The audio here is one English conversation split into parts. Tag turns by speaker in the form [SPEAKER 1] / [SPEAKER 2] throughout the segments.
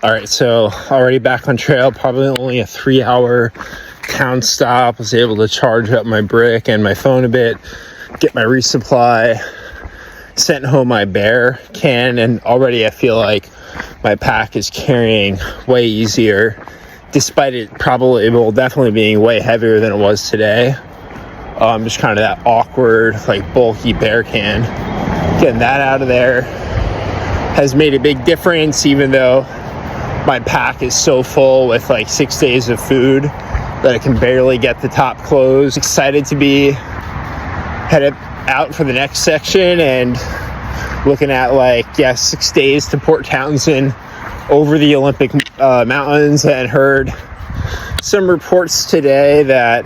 [SPEAKER 1] All right, so already back on trail, probably only a 3-hour town stop. Was able to charge up my brick and my phone a bit, get my resupply, sent home my bear can, and already I feel like my pack is carrying way easier, despite it definitely being way heavier than it was today. Just kind of that awkward, like bulky bear can. Getting that out of there has made a big difference, even though my pack is so full with like 6 days of food that I can barely get the top closed. Excited to be headed out for the next section and looking at 6 days to Port Townsend over the Olympic Mountains, and heard some reports today that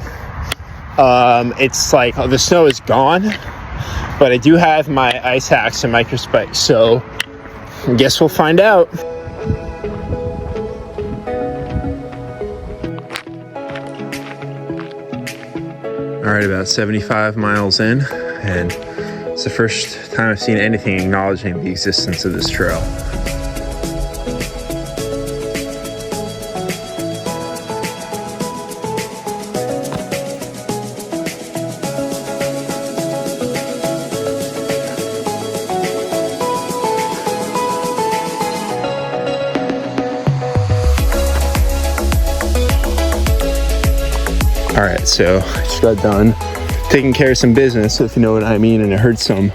[SPEAKER 1] it's like the snow is gone, but I do have my ice axe and micropsikes, so I guess we'll find out. All right, about 75 miles in, and it's the first time I've seen anything acknowledging the existence of this trail. All right, so I just got done taking care of some business, if you know what I mean, and I heard some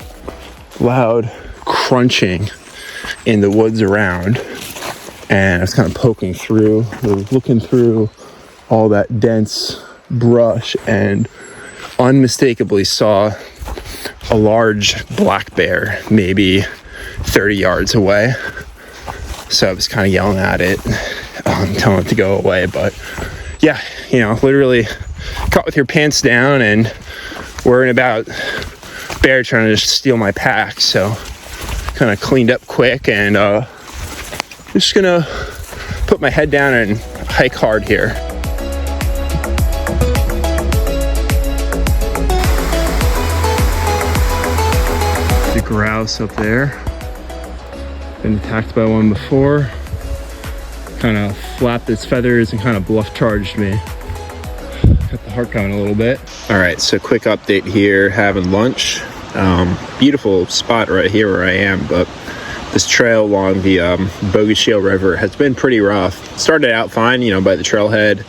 [SPEAKER 1] loud crunching in the woods around, and I was kind of poking through, looking through all that dense brush, and unmistakably saw a large black bear, maybe 30 yards away. So I was kind of yelling at it, telling it to go away, but yeah, literally caught with your pants down and worrying about bear trying to just steal my pack. So kind of cleaned up quick, and just gonna put my head down and hike hard here. The grouse up there, been attacked by one before, kind of flapped its feathers and kind of bluff charged me. Got the heart going a little bit. All right, so quick update here, having lunch. Beautiful spot right here where I am, but this trail along the Bogachiel River has been pretty rough. Started out fine, by the trailhead,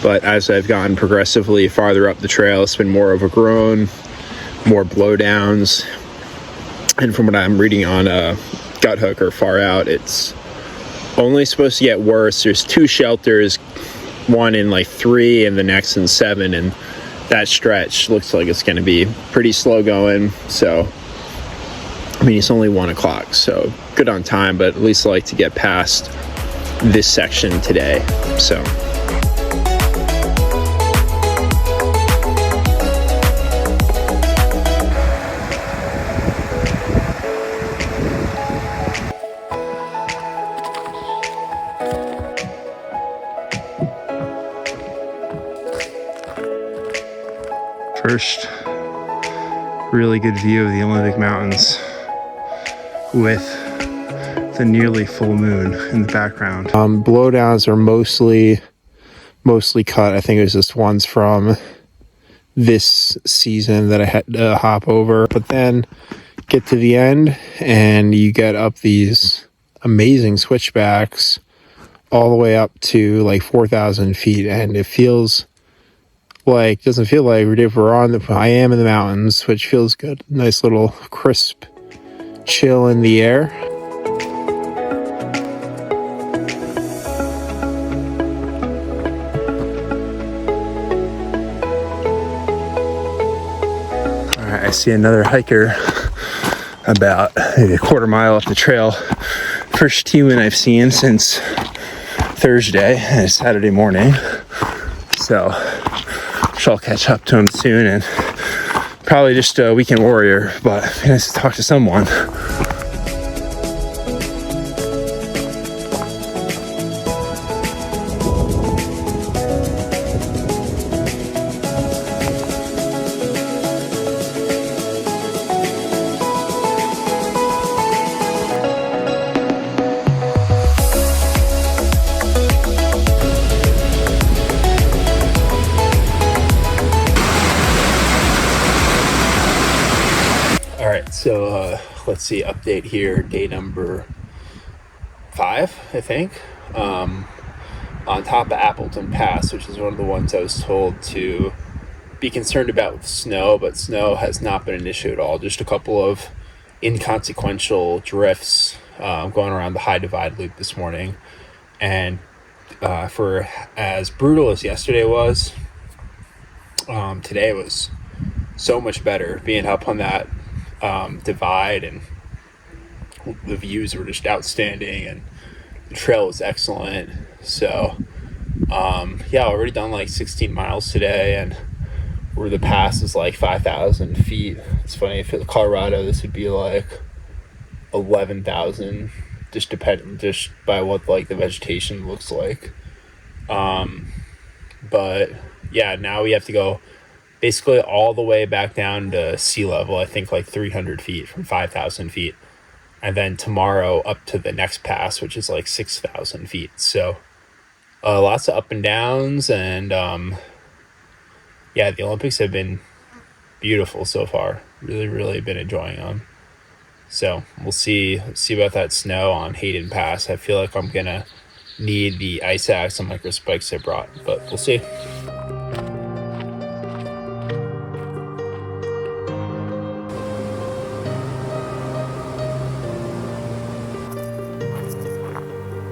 [SPEAKER 1] but as I've gotten progressively farther up the trail, it's been more overgrown, more blowdowns, and from what I'm reading on Gut Hook or Far Out, it's only supposed to get worse. There's 2 shelters, one in 3 and the next in 7, and that stretch looks like it's going to be pretty slow going. So it's only 1 o'clock, so good on time, but at least I like to get past this section today. So first really good view of the Olympic Mountains with the nearly full moon in the background. Blowdowns are mostly cut. I think it was just ones from this season that I had to hop over, but then get to the end and you get up these amazing switchbacks all the way up to 4,000 feet, and it feels doesn't feel like I am in the mountains, which feels good. Nice little crisp chill in the air. All right, I see another hiker about maybe a quarter mile up the trail. First human I've seen since Thursday and Saturday morning. So I'll catch up to him soon, and probably just a weekend warrior, but nice to talk to someone. let's see, update here, day number 5, I think, on top of Appleton Pass, which is one of the ones I was told to be concerned about with snow, but snow has not been an issue at all. Just a couple of inconsequential drifts going around the High Divide Loop this morning. And for as brutal as yesterday was, today was so much better, being up on that divide, and the views were just outstanding and the trail was excellent. So already done like 16 miles today, and where the pass is like 5,000 feet. It's funny, if it was Colorado, this would be like 11,000, just by what like the vegetation looks like. But yeah, now we have to go basically all the way back down to sea level, I think like 300 feet from 5,000 feet. And then tomorrow up to the next pass, which is like 6,000 feet. So lots of up and downs, and the Olympics have been beautiful so far. Really, really been enjoying them. So we'll see about that snow on Hayden Pass. I feel like I'm gonna need the ice axe and micropsikes I brought, but we'll see.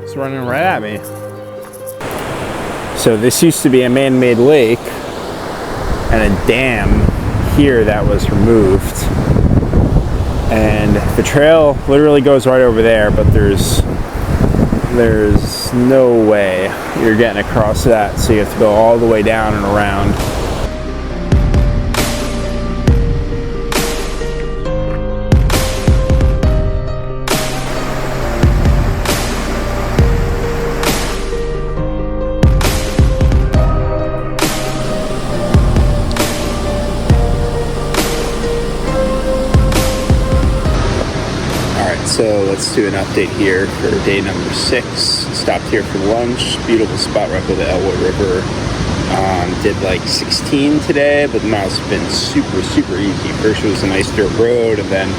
[SPEAKER 1] It's running right at me. So this used to be a man-made lake and a dam here that was removed, and the trail literally goes right over there, but there's no way you're getting across that, so you have to go all the way down and around. So let's do an update here for day number 6. Stopped here for lunch. Beautiful spot right by the Elwood River. Did like 16 today, but the miles have been super, super easy. First it was a nice dirt road, and then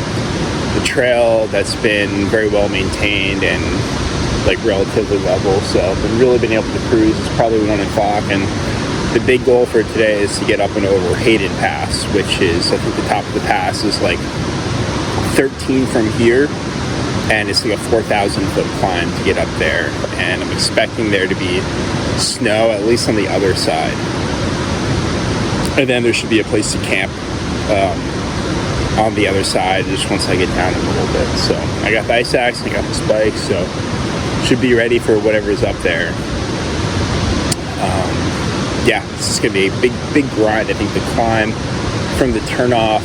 [SPEAKER 1] the trail that's been very well maintained and like relatively level. So I've really been able to cruise. It's probably 1 o'clock, and the big goal for today is to get up and over Hayden Pass, which is, I think the top of the pass is like 13 from here. And it's like a 4,000 foot climb to get up there, and I'm expecting there to be snow at least on the other side, and then there should be a place to camp on the other side just once I get down a little bit. So I got the ice axe and I got the spikes, so should be ready for whatever's up there. This is gonna be a big grind. I think the climb from the turnoff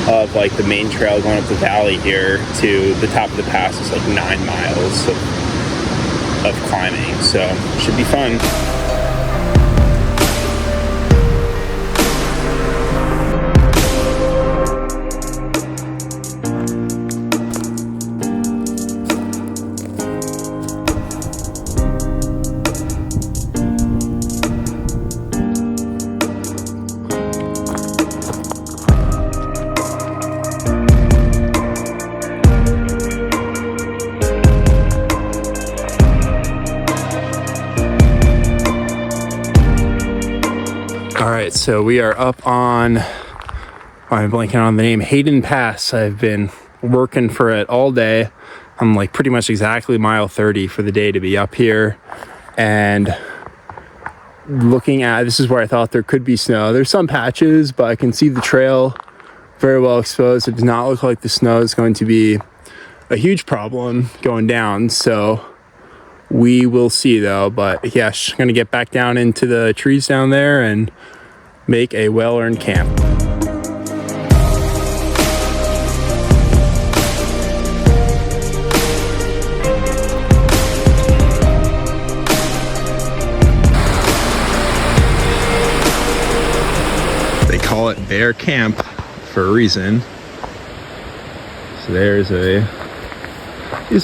[SPEAKER 1] of like the main trail going up the valley here to the top of the pass is like 9 miles of climbing, so should be fun. Alright, so we are up on, I'm blanking on the name, Hayden Pass. I've been working for it all day. I'm like pretty much exactly mile 30 for the day to be up here. And looking at, this is where I thought there could be snow. There's some patches, but I can see the trail very well exposed. It does not look like the snow is going to be a huge problem going down. So we will see though, but yeah, gonna get back down into the trees down there and make a well-earned camp. They call it Bear Camp for a reason. So there's a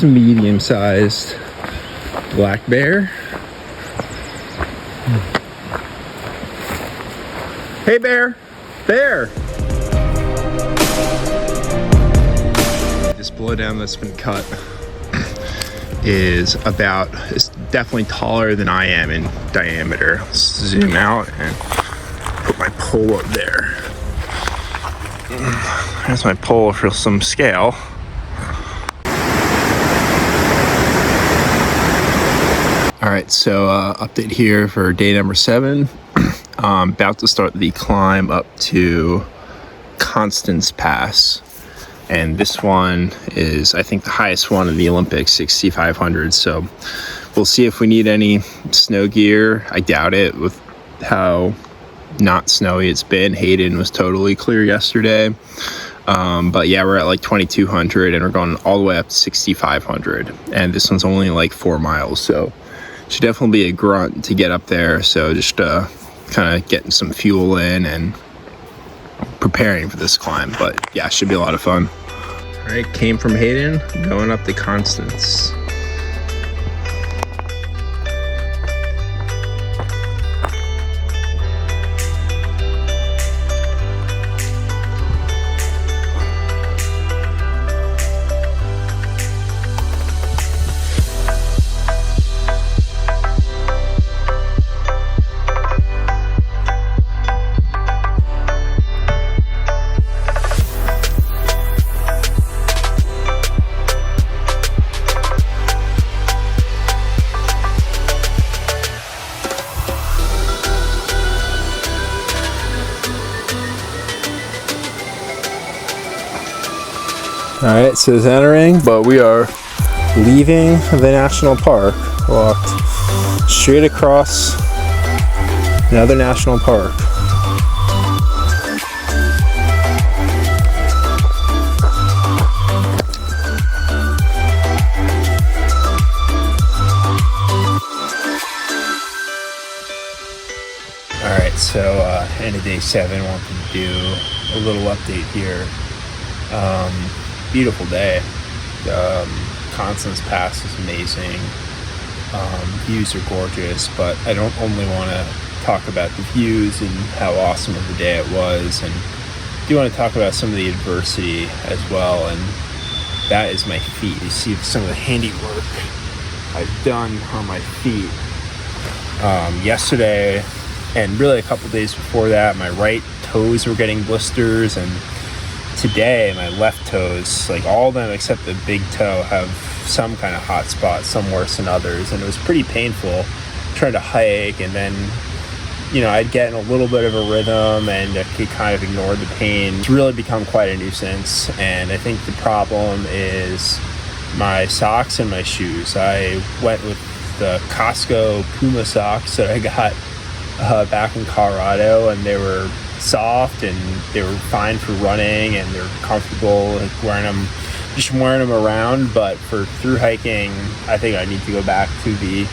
[SPEAKER 1] medium-sized black bear. Hey bear, bear. this blowdown that's been cut is it's definitely taller than I am in diameter. Let's zoom out and put my pole up there. There's my pole for some scale. All right, so update here for day number 7. About to start the climb up to Constance Pass. And this one is, I think, the highest one in the Olympics, 6,500. So we'll see if we need any snow gear. I doubt it with how not snowy it's been. Hayden was totally clear yesterday. But yeah, we're at like 2,200 and we're going all the way up to 6,500. And this one's only like 4 miles. So it should definitely be a grunt to get up there. So just kind of getting some fuel in and preparing for this climb. But yeah, it should be a lot of fun. All right, came from Hayden, going up to Constance. All right, so it's entering, but we are leaving the national park. Walked straight across another national park. All right, so end of day 7, wanted to do a little update here. Beautiful day. Constance Pass is amazing. Views are gorgeous, but I don't only want to talk about the views and how awesome of a day it was, and I do want to talk about some of the adversity as well, and that is my feet. You see some of the handiwork I've done on my feet. Yesterday, and really a couple days before that, my right toes were getting blisters, and today my left toes, like all of them except the big toe, have some kind of hot spot, some worse than others, and it was pretty painful trying to hike. And then, you know, I'd get in a little bit of a rhythm and I could kind of ignore the pain. It's really become quite a nuisance, and I think the problem is my socks and my shoes. I went with the Costco Puma socks that I got back in Colorado, and they were soft and they were fine for running and they're comfortable, like just wearing them around. But for through hiking, I think I need to go back to the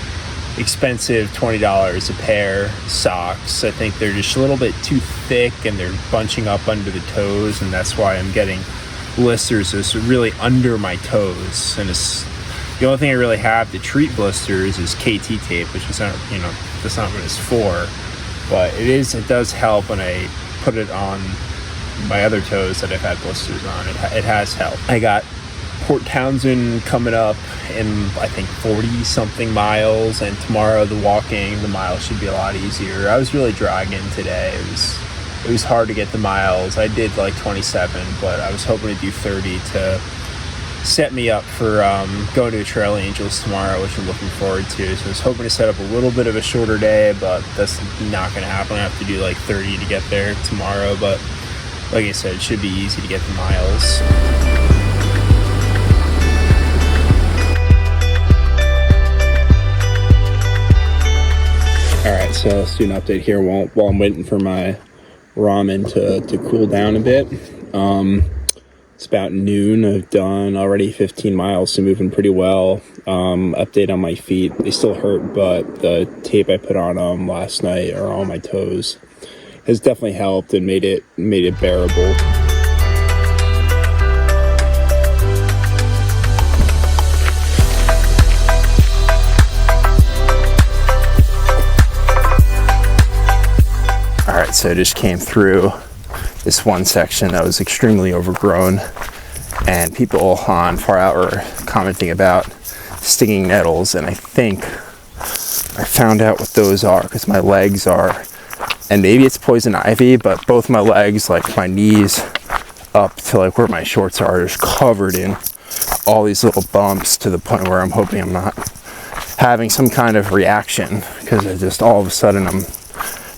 [SPEAKER 1] expensive $20 a pair socks. I think they're just a little bit too thick and they're bunching up under the toes, and that's why I'm getting blisters. It's really under my toes, and it's the only thing I really have to treat blisters is KT tape, which is not, you know, that's not what it's for. But it does help when I put it on my other toes that I've had blisters on. It has helped. I got Port Townsend coming up in, I think, 40-something miles, and tomorrow the miles should be a lot easier. I was really dragging today. It was hard to get the miles. I did like 27, but I was hoping to do 30 to set me up for going to Trail Angels tomorrow, which I'm looking forward to. So I was hoping to set up a little bit of a shorter day, but that's not going to happen. I have to do like 30 to get there tomorrow, but like I said, it should be easy to get the miles. All right, so let's do an update here while I'm waiting for my ramen to cool down a bit. It's about noon. I've done already 15 miles, so moving pretty well. Update on my feet. They still hurt, but the tape I put on them last night or on my toes has definitely helped and made it bearable. All right, so I just came through this one section that was extremely overgrown, and people on Far Out were commenting about stinging nettles, and I think I found out what those are because my legs are, and maybe it's poison ivy, but both my legs, like my knees up to like where my shorts are, just covered in all these little bumps, to the point where I'm hoping I'm not having some kind of reaction, because I just all of a sudden I'm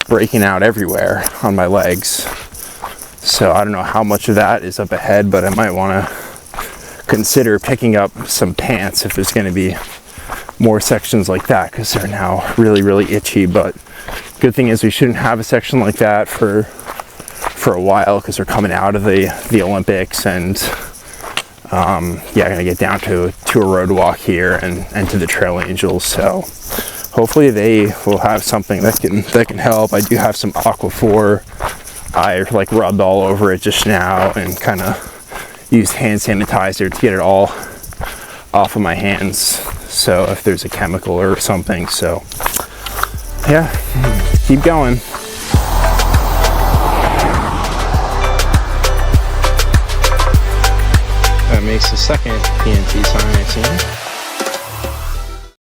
[SPEAKER 1] breaking out everywhere on my legs. So I don't know how much of that is up ahead, but I might want to consider picking up some pants if there's going to be more sections like that, because they're now really, really itchy. But good thing is we shouldn't have a section like that for a while, because they're coming out of the Olympics, and yeah, gonna get down to a road walk here and to the Trail Angels. So hopefully they will have something that can help. I do have some Aquaphor. I like rubbed all over it just now and kind of used hand sanitizer to get it all off of my hands, so if there's a chemical or something. So yeah, keep going. That makes the second PNT sign I've seen.